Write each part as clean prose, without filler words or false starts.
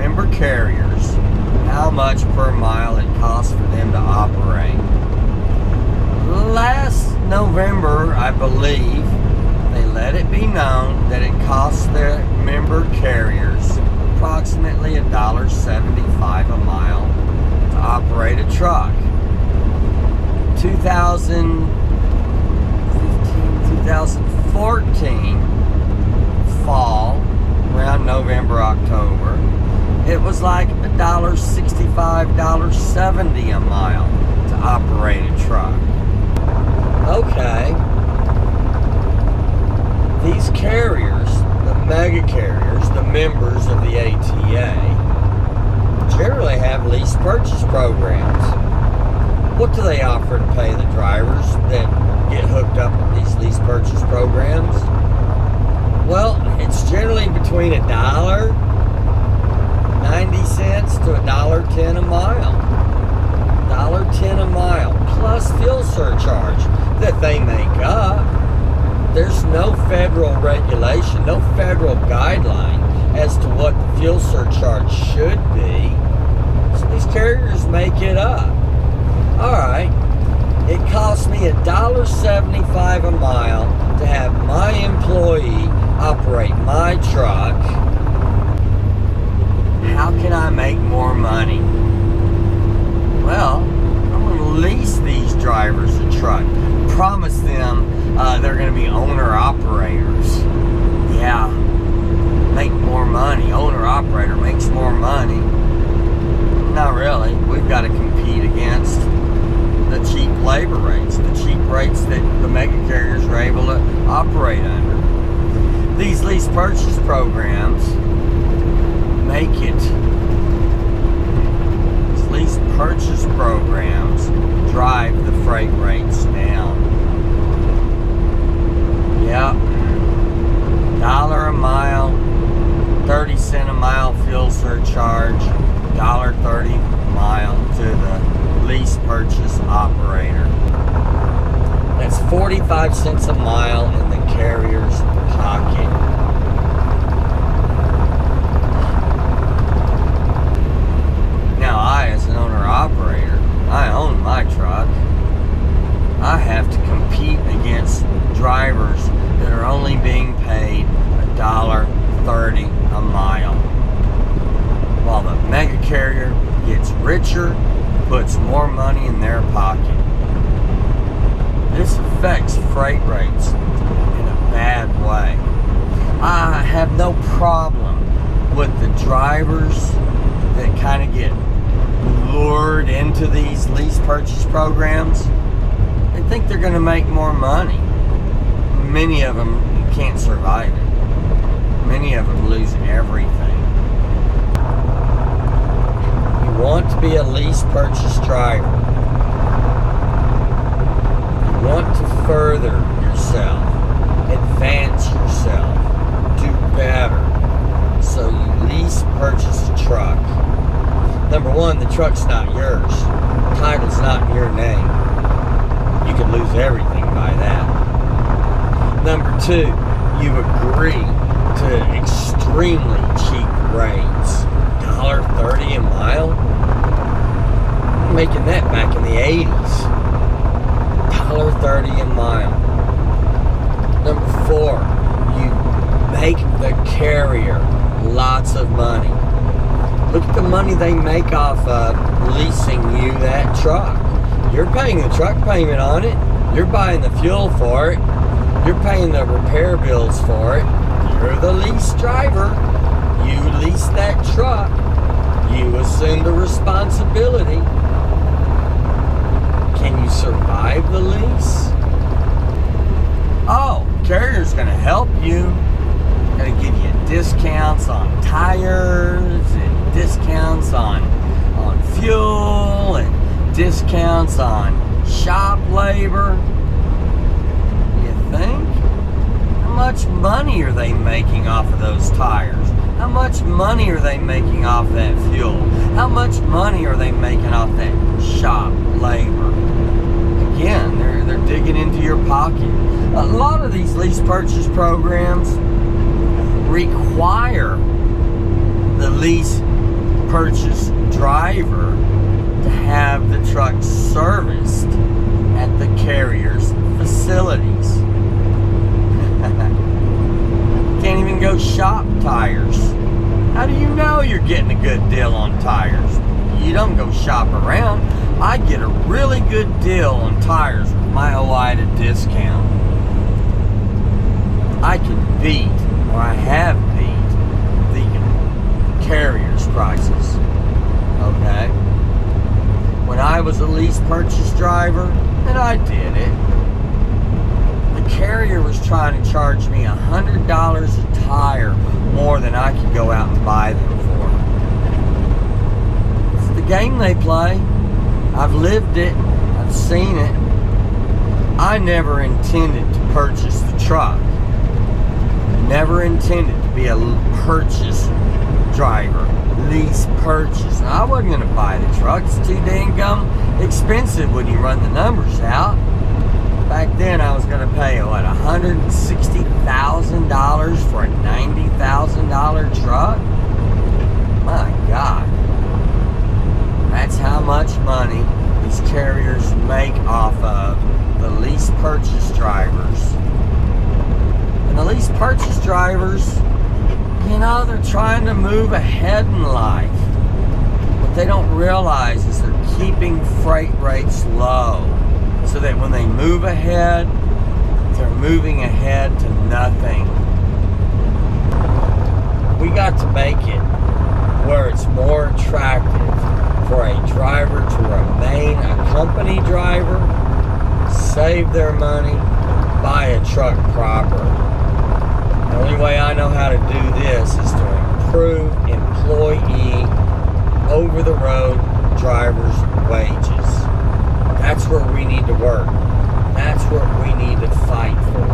member carriers how much per mile it costs for them to operate. Last November, I believe, they let it be known that it costs their member carriers approximately $1.75 a mile to operate a truck. 2014 fall, around November, October, it was like $1.65, $1.70 a mile to operate a truck. Okay. These carriers, the mega carriers, the members of the ATA, generally have lease purchase programs. What do they offer to pay the drivers that get hooked up with these lease purchase programs? Well, it's generally between $1.90 to $1.10 a mile. $1.10 a mile, plus fuel surcharge that they make up. There's no federal regulation, no federal guideline as to what the fuel surcharge should be. So these carriers make it up. Alright, it costs me $1.75 a mile to have my employee operate my truck. How can I make more money? Well, I'm going to lease these drivers a truck. Promise them they're going to be owner-operators. Yeah, make more money. Owner-operator makes more money. Not really. We've got to compete against the cheap labor rates, the cheap rates that the mega carriers are able to operate under. These lease purchase programs make it. These lease purchase programs drive the freight rates down. Yep. $1 a mile, 30 cent a mile fuel surcharge, $1.30 a mile to the lease purchase operator. That's 45 cents a mile in the carrier's pocket. Now I, as an owner-operator, I own my truck. I have to compete against drivers that are only being paid $1.30 a mile. While the mega carrier gets richer, puts more money in their pocket. This affects freight rates in a bad way. I have no problem with the drivers that kind of get lured into these lease purchase programs. They think they're going to make more money. Many of them can't survive it. Many of them lose everything. You want to be a lease purchase driver. You want to further yourself, advance yourself, do better. So you lease purchase a truck. Number one, the truck's not yours. The title's not in your name. You could lose everything by that. Number two, you agree to extremely cheap rates. $1.30 a mile? I'm making that back in the 80s. $1.30 a mile. Number four, you make the carrier lots of money. Look at the money they make off of leasing you that truck. You're paying the truck payment on it. You're buying the fuel for it. You're paying the repair bills for it. You're the lease driver. You lease that truck. You assume the responsibility. Can you survive the lease? Oh, carrier's going to help you. Going to give you discounts on tires and discounts on fuel and discounts on shop labor. You think? How much money are they making off of those tires? How much money are they making off that fuel? How much money are they making off that shop labor? Again, they're digging into your pocket. A lot of these lease purchase programs require the lease purchase driver to have the truck serviced at the carrier's facilities. Can't even go shop tires. How do you know you're getting a good deal on tires? You don't go shop around. I get a really good deal on tires with my OIDA discount. I can beat, or I have beat, the carrier's prices. Okay? When I was a lease purchase driver, and I did it, the carrier was trying to charge me $100 a tire more than I could go out and buy them for. It's the game they play. I've lived it. I've seen it. I never intended to purchase the truck. Never intended to be a purchase driver. Lease purchase. Now, I wasn't going to buy the truck. It's too dang gum expensive when you run the numbers out. Back then, I was going to pay, what, $160,000 for a $90,000 truck? My God. That's how much money these carriers make off of the lease purchase drivers. And the lease purchase drivers, you know, they're trying to move ahead in life. What they don't realize is they're keeping freight rates low, so that when they move ahead, they're moving ahead to nothing. We got to make it where it's more attractive for a driver to remain a company driver, save their money, buy a truck proper. The only way I know how to do this is to improve employee over-the-road drivers' wages. That's where we need to work. That's what we need to fight for.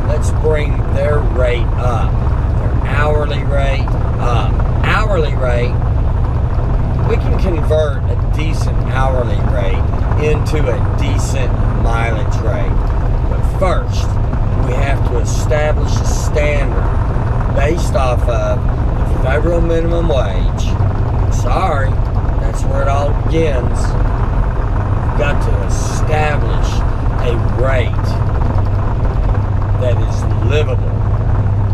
Let's bring their rate up, their hourly rate up. Hourly rate, we can convert a decent hourly rate into a decent mileage rate. But first, we have to establish a standard based off of the federal minimum wage. Sorry, that's where it all begins. We've got to establish a rate that is livable,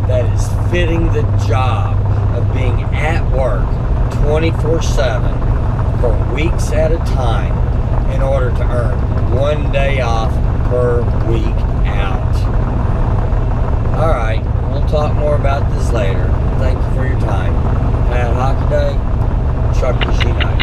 that is fitting the job of being at work 24/7 for weeks at a time in order to earn one day off per week out. Alright, we'll talk more about this later. Thank you for your time. Have a hockey day. Truckers Unite.